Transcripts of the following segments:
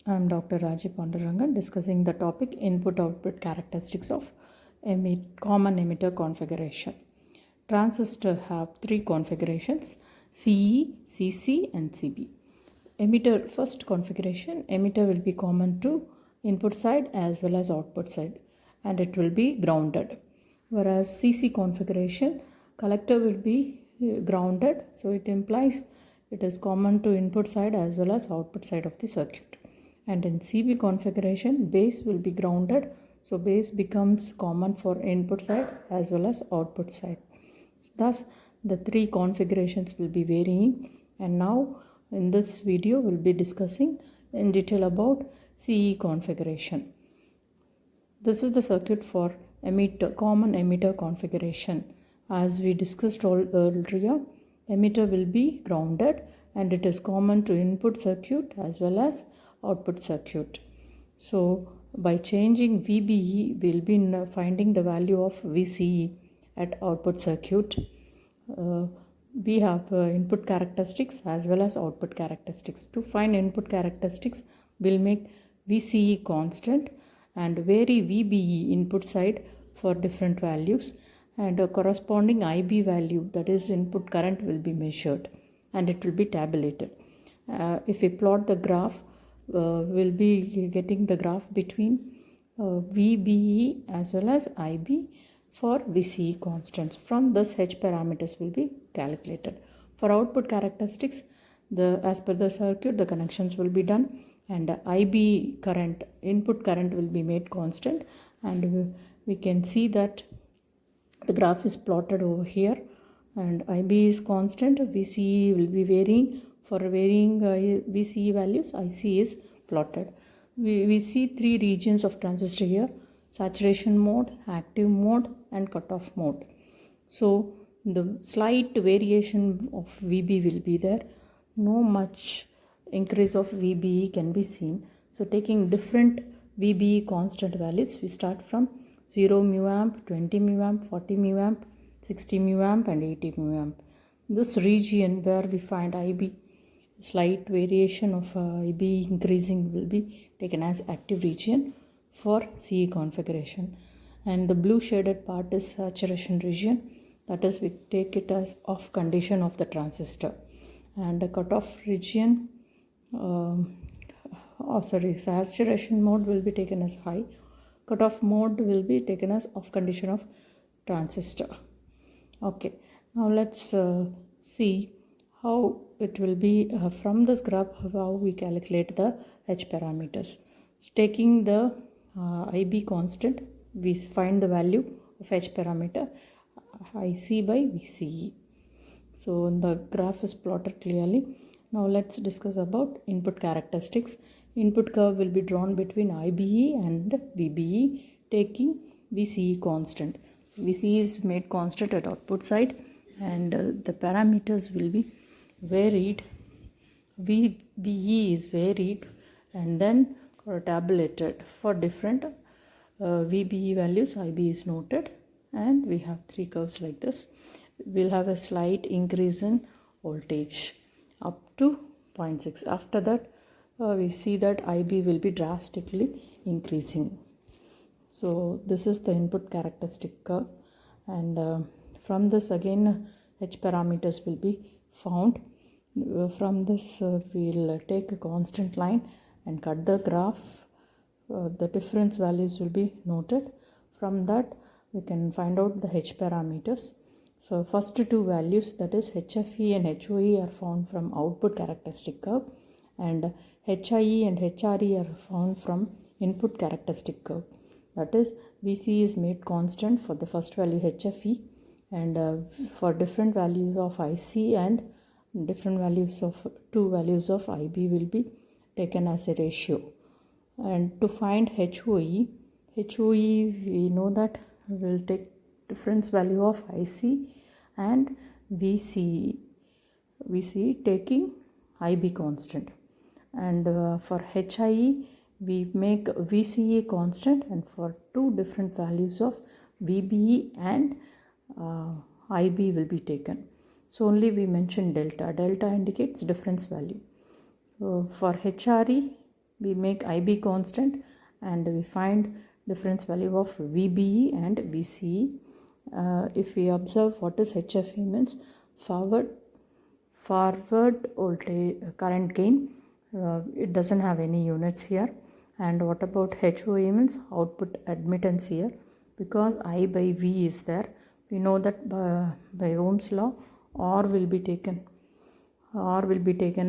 I am Dr. Raji Pandurangan discussing the topic input-output characteristics of common emitter configuration. Transistor have three configurations: CE, CC and CB. Emitter first configuration, emitter will be common to input side as well as output side and it will be grounded. Whereas CC configuration, collector will be grounded, so it implies it is common to input side as well as output side of the circuit. And in CB configuration, base will be grounded, so base becomes common for input side as well as output side. So thus the three configurations will be varying, and now in this video we'll be discussing in detail about CE configuration. This is the circuit for common emitter configuration. As we discussed earlier, emitter will be grounded and it is common to input circuit as well as output circuit. So by changing VBE, we'll be finding the value of VCE at output circuit. We have input characteristics as well as output characteristics. To find input characteristics, we'll make VCE constant and vary VBE input side for different values, and a corresponding IB value, that is input current, will be measured and it will be tabulated. If we plot the graph, we'll be getting the graph between VBE as well as IB for VCE constants. From this, H parameters will be calculated. For output characteristics, as per the circuit, the connections will be done and IB current, input current, will be made constant, and we can see that the graph is plotted over here, and IB is constant, VCE will be varying. For varying VCE values, IC is plotted. We see three regions of transistor here: saturation mode, active mode and cutoff mode. So the slight variation of VB will be there. No much increase of VBE can be seen. So taking different VBE constant values, we start from 0 μA, 20 μA, 40 μA, 60 μA and 80 μA. This region where we find IB, slight variation of IB increasing, will be taken as active region for CE configuration. And the blue shaded part is saturation region, that is, we take it as off condition of the transistor. And the cutoff region, saturation mode will be taken as high, cutoff mode will be taken as off condition of transistor. Okay, now let's see how it will be from this graph, how we calculate the H parameters. So taking the IB constant, we find the value of H parameter IC by VCE. So the graph is plotted clearly. Now let's discuss about input characteristics. Input curve will be drawn between IBE and VBE, taking VCE constant. So VCE is made constant at output side, and the parameters will be varied. VBE is varied and then tabulated for different VBE values. IB is noted, and we have three curves like this. We'll have a slight increase in voltage up to 0.6. After that, we see that IB will be drastically increasing. So this is the input characteristic curve, and from this again H parameters will be found. From this we'll take a constant line and cut the graph. The difference values will be noted. From that we can find out the H parameters. So first two values, that is HFE and HOE, are found from output characteristic curve, and HIE and HRE are found from input characteristic curve. That is, VC is made constant for the first value HFE, and for different values of IC and different values of two values of IB will be taken as a ratio. And to find HOE, we know that we will take difference value of IC and VCE taking IB constant, and for HIE we make VCE constant, and for two different values of VBE and IB will be taken. So only we mention delta. Delta indicates difference value. So for HRE we make IB constant and we find difference value of VBE and VCE. If we observe what is HFE means, forward voltage current gain, it doesn't have any units here. And what about HOE means output admittance here, because I by V is there. We know that by Ohm's law R will be taken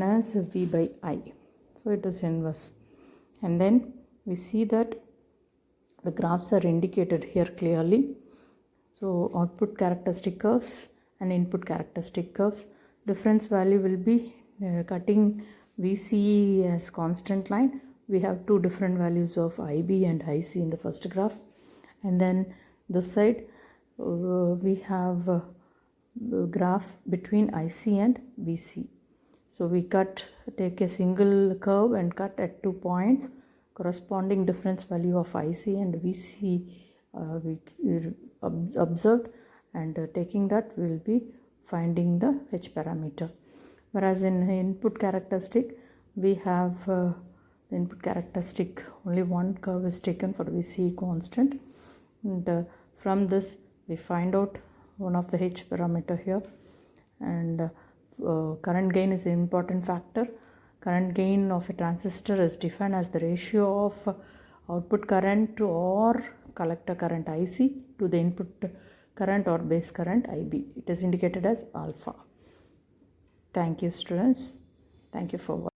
as V by I, so it is inverse. And then we see that the graphs are indicated here clearly. So output characteristic curves and input characteristic curves, difference value will be cutting VCE as constant line. We have two different values of IB and IC in the first graph, and then this side we have graph between IC and VC. So we take a single curve and cut at 2 points, corresponding difference value of IC and VC we observed, and taking that we will be finding the H parameter. Whereas in input characteristic, we have the input characteristic, only one curve is taken for VC constant, and from this we find out one of the H parameter here. And current gain is an important factor. Current gain of a transistor is defined as the ratio of output current or collector current IC to the input current or base current IB. It is indicated as alpha. Thank you, students. Thank you for watching.